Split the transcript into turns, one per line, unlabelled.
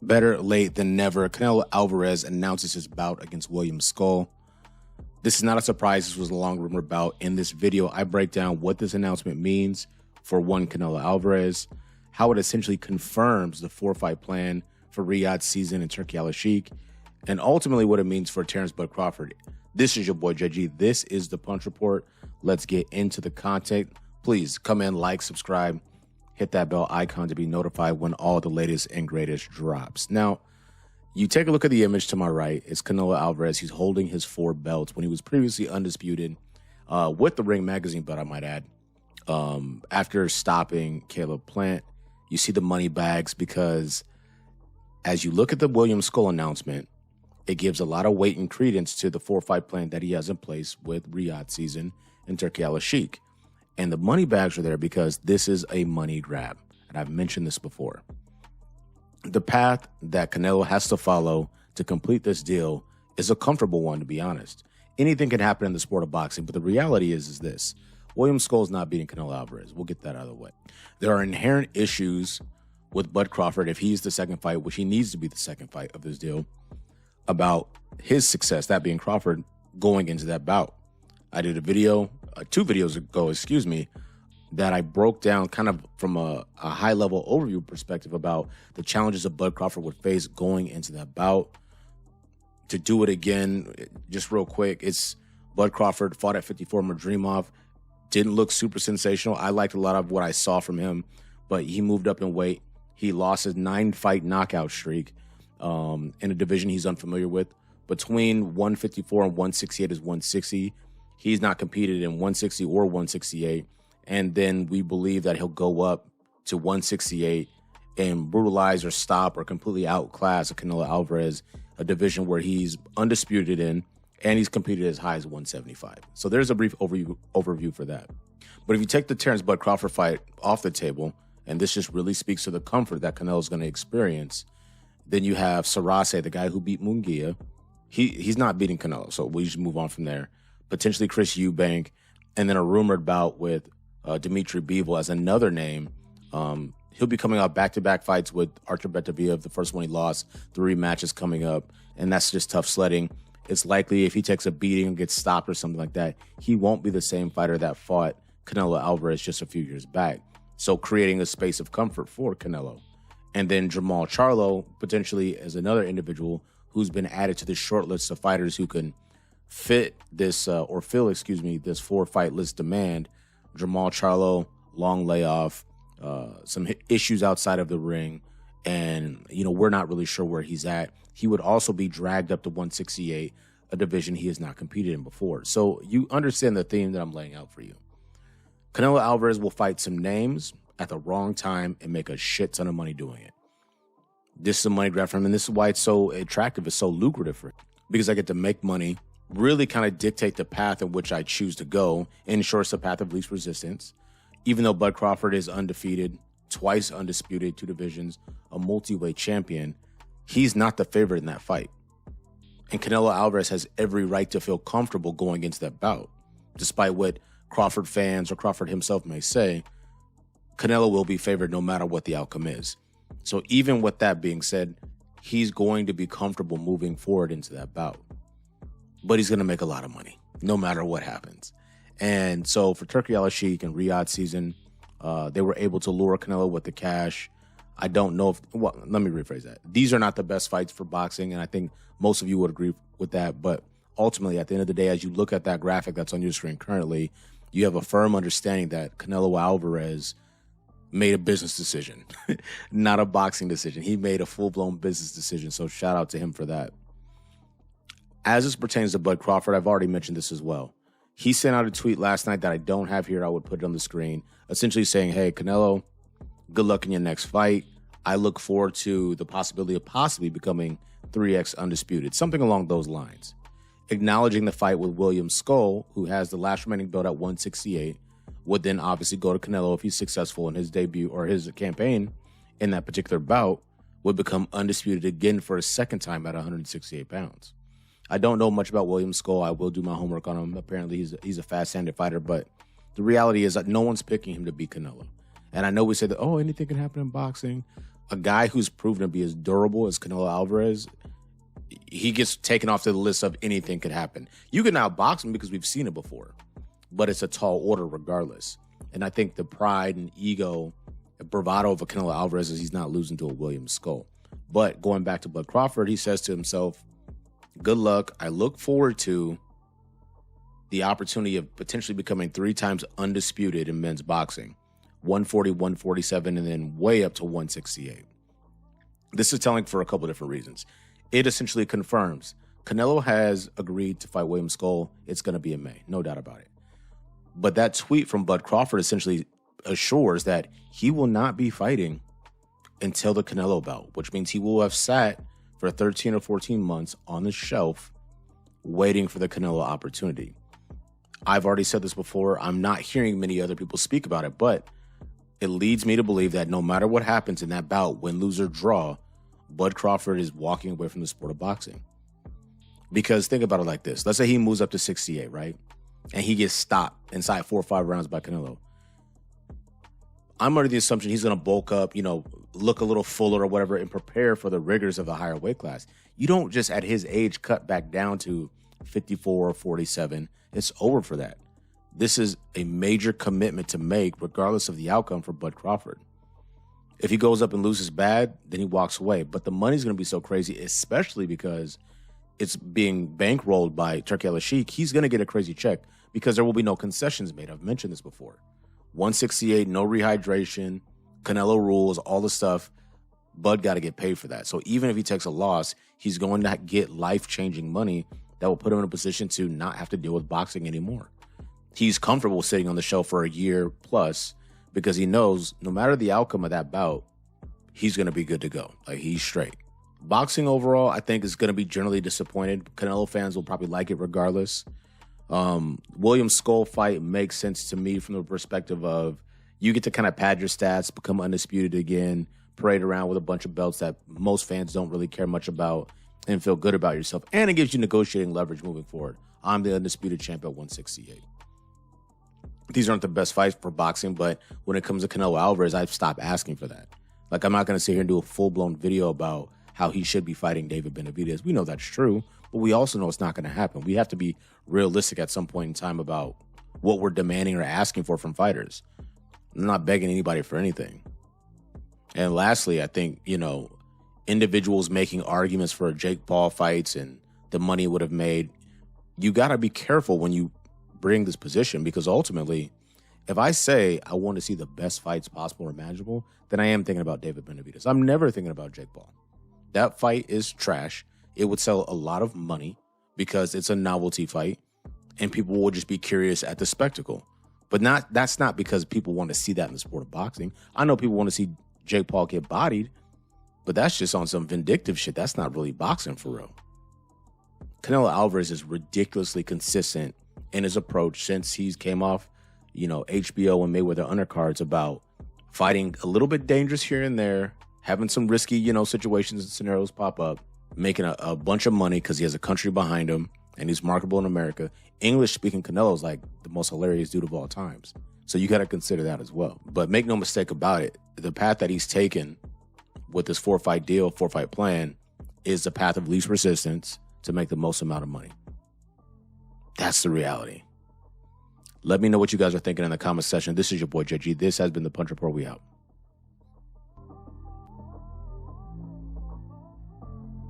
Better late than never. Canelo Alvarez announces his bout against William Scull. This is not a surprise. This was a long rumored bout. In this video, I break down what this announcement means for one Canelo Alvarez, how it essentially confirms the 4-fight plan for Riyadh's season in Turkey Al-Sheikh, and ultimately what it means for Terrence Bud Crawford. This is your boy JG. This is the Punch Report. Let's get into the content. Please come in, like, subscribe, hit that bell icon to be notified when all the latest and greatest drops. Now, you take a look at the image to my right. It's Canelo Alvarez. He's holding his 4 belts when he was previously undisputed with the Ring Magazine belt, I might add. After stopping Caleb Plant, you see the money bags because as you look at the William Scull announcement, it gives a lot of weight and credence to the 4-fight plan that he has in place with Riyadh season in Turkey Al-Sheikh. And the money bags are there because this is a money grab. And I've mentioned this before. The path that Canelo has to follow to complete this deal is a comfortable one, to be honest. Anything can happen in the sport of boxing, but the reality is this. William Scull is not beating Canelo Alvarez. We'll get that out of the way. There are inherent issues with Bud Crawford if he's the second fight, which he needs to be the second fight of this deal, about his success, that being Crawford, going into that bout. I did a video, 2 videos ago, that I broke down kind of from a high-level overview perspective about the challenges that Bud Crawford would face going into that bout. To do it again, just real quick, it's Bud Crawford fought at 54 Madrimov. Didn't look super sensational. I liked a lot of what I saw from him, but he moved up in weight. He lost his 9-fight knockout streak in a division he's unfamiliar with. Between 154 and 168 is 160. He's not competed in 160 or 168. And then we believe that he'll go up to 168 and brutalize or stop or completely outclass a Canelo Alvarez, a division where he's undisputed in, and he's competed as high as 175. So there's a brief overview for that. But if you take the Terrence Bud Crawford fight off the table, and this just really speaks to the comfort that Canelo's going to experience, then you have Sarase, the guy who beat Munguia. He's not beating Canelo, so we just move on from there. Potentially Chris Eubank, and then a rumored bout with Dimitri Bivol as another name. He'll be coming out back-to-back fights with Artur Beterbiev. The first one he lost, 3 matches coming up, and that's just tough sledding. It's likely if he takes a beating and gets stopped or something like that, he won't be the same fighter that fought Canelo Alvarez just a few years back. So creating a space of comfort for Canelo. And then Jermall Charlo potentially as another individual who's been added to the short list of fighters who can fit this or fill, this 4-fight list demand. Jermall Charlo, long layoff, some issues outside of the ring, and we're not really sure where he's at. He would also be dragged up to 168, a division he has not competed in before. So you understand the theme that I'm laying out for you. Canelo Alvarez will fight some names at the wrong time and make a shit ton of money doing it. This is a money grab for him, and this is why it's so attractive, it's so lucrative for him. Because I get to make money, really kind of dictate the path in which I choose to go, ensure it's the path of least resistance. Even though Bud Crawford is undefeated, twice undisputed, 2 divisions, a multi-weight champion, he's not the favorite in that fight. And Canelo Alvarez has every right to feel comfortable going into that bout. Despite what Crawford fans or Crawford himself may say, Canelo will be favored no matter what the outcome is. So even with that being said, he's going to be comfortable moving forward into that bout. But he's going to make a lot of money, no matter what happens. And so for Turkey Al-Sheikh and Riyadh season, they were able to lure Canelo with the cash. I don't know if, well, let me rephrase that. These are not the best fights for boxing, and I think most of you would agree with that. But ultimately, at the end of the day, as you look at that graphic that's on your screen currently, you have a firm understanding that Canelo Alvarez made a business decision, not a boxing decision. He made a full-blown business decision, so shout out to him for that. As this pertains to Bud Crawford, I've already mentioned this as well. He sent out a tweet last night that I don't have here. I would put it on the screen, essentially saying, hey, Canelo, good luck in your next fight. I look forward to the possibility of possibly becoming 3X undisputed, something along those lines. Acknowledging the fight with William Scull, who has the last remaining belt at 168, would then obviously go to Canelo if he's successful in his debut or his campaign in that particular bout, would become undisputed again for a second time at 168 pounds. I don't know much about William Scull. I will do my homework on him. Apparently, he's a fast-handed fighter, but the reality is that no one's picking him to beat Canelo. And I know we say that, oh, anything can happen in boxing. A guy who's proven to be as durable as Canelo Alvarez, he gets taken off the list of anything could happen. You can outbox him because we've seen it before, but it's a tall order regardless. And I think the pride and ego and bravado of a Canelo Alvarez is he's not losing to a William Scull. But going back to Bud Crawford, he says to himself, good luck. I look forward to the opportunity of potentially becoming 3 times undisputed in men's boxing, 140, 147, and then way up to 168. This is telling for a couple of different reasons. It essentially confirms Canelo has agreed to fight William Scull. It's going to be in May, no doubt about it. But that tweet from Bud Crawford essentially assures that he will not be fighting until the Canelo bout, which means he will have sat for 13 or 14 months on the shelf waiting for the Canelo opportunity. I've already said this before. I'm not hearing many other people speak about it, but it leads me to believe that no matter what happens in that bout, win, lose, or draw, Bud Crawford is walking away from the sport of boxing. Because think about it like this. Let's say he moves up to 68, right? And he gets stopped inside 4 or 5 rounds by Canelo. I'm under the assumption he's going to bulk up, look a little fuller or whatever and prepare for the rigors of the higher weight class. You don't just at his age cut back down to 54 or 47. It's over for that. This is a major commitment to make regardless of the outcome for Bud Crawford. If he goes up and loses bad, then he walks away. But the money's going to be so crazy, especially because it's being bankrolled by Turki Al-Sheikh. He's going to get a crazy check because there will be no concessions made. I've mentioned this before. 168, no rehydration, Canelo rules, all the stuff. Bud got to get paid for that. So even if he takes a loss, he's going to get life-changing money that will put him in a position to not have to deal with boxing anymore. He's comfortable sitting on the shelf for a year plus because he knows no matter the outcome of that bout, he's going to be good to go. Like, he's straight. Boxing overall, I think, is going to be generally disappointed. Canelo fans will probably like it regardless. William Scull fight makes sense to me from the perspective of you get to kind of pad your stats, become undisputed again, parade around with a bunch of belts that most fans don't really care much about, and feel good about yourself. And it gives you negotiating leverage moving forward. I'm the undisputed champ at 168. These aren't the best fights for boxing, but when it comes to Canelo Alvarez, I've stopped asking for that. Like, I'm not going to sit here and do a full-blown video about how he should be fighting David Benavidez. We know that's true, but we also know it's not going to happen. We have to be realistic at some point in time about what we're demanding or asking for from fighters. I'm not begging anybody for anything. And lastly, I think, individuals making arguments for Jake Paul fights and the money it would have made, you got to be careful when you bring this position, because ultimately, if I say I want to see the best fights possible or imaginable, then I am thinking about David Benavidez. I'm never thinking about Jake Paul. That fight is trash. It would sell a lot of money because it's a novelty fight and people will just be curious at the spectacle. But that's not because people want to see that in the sport of boxing. I know people want to see Jake Paul get bodied, but that's just on some vindictive shit. That's not really boxing for real. Canelo Alvarez is ridiculously consistent in his approach since he's came off, HBO and Mayweather undercards about fighting a little bit dangerous here and there, having some risky, situations and scenarios pop up, making a bunch of money because he has a country behind him and he's marketable in America. English-speaking Canelo is like the most hilarious dude of all times. So you got to consider that as well. But make no mistake about it, the path that he's taken with this 4-fight deal, 4-fight plan, is the path of least resistance to make the most amount of money. That's the reality. Let me know what you guys are thinking in the comment section. This is your boy, JG. This has been the Punch Report. We out.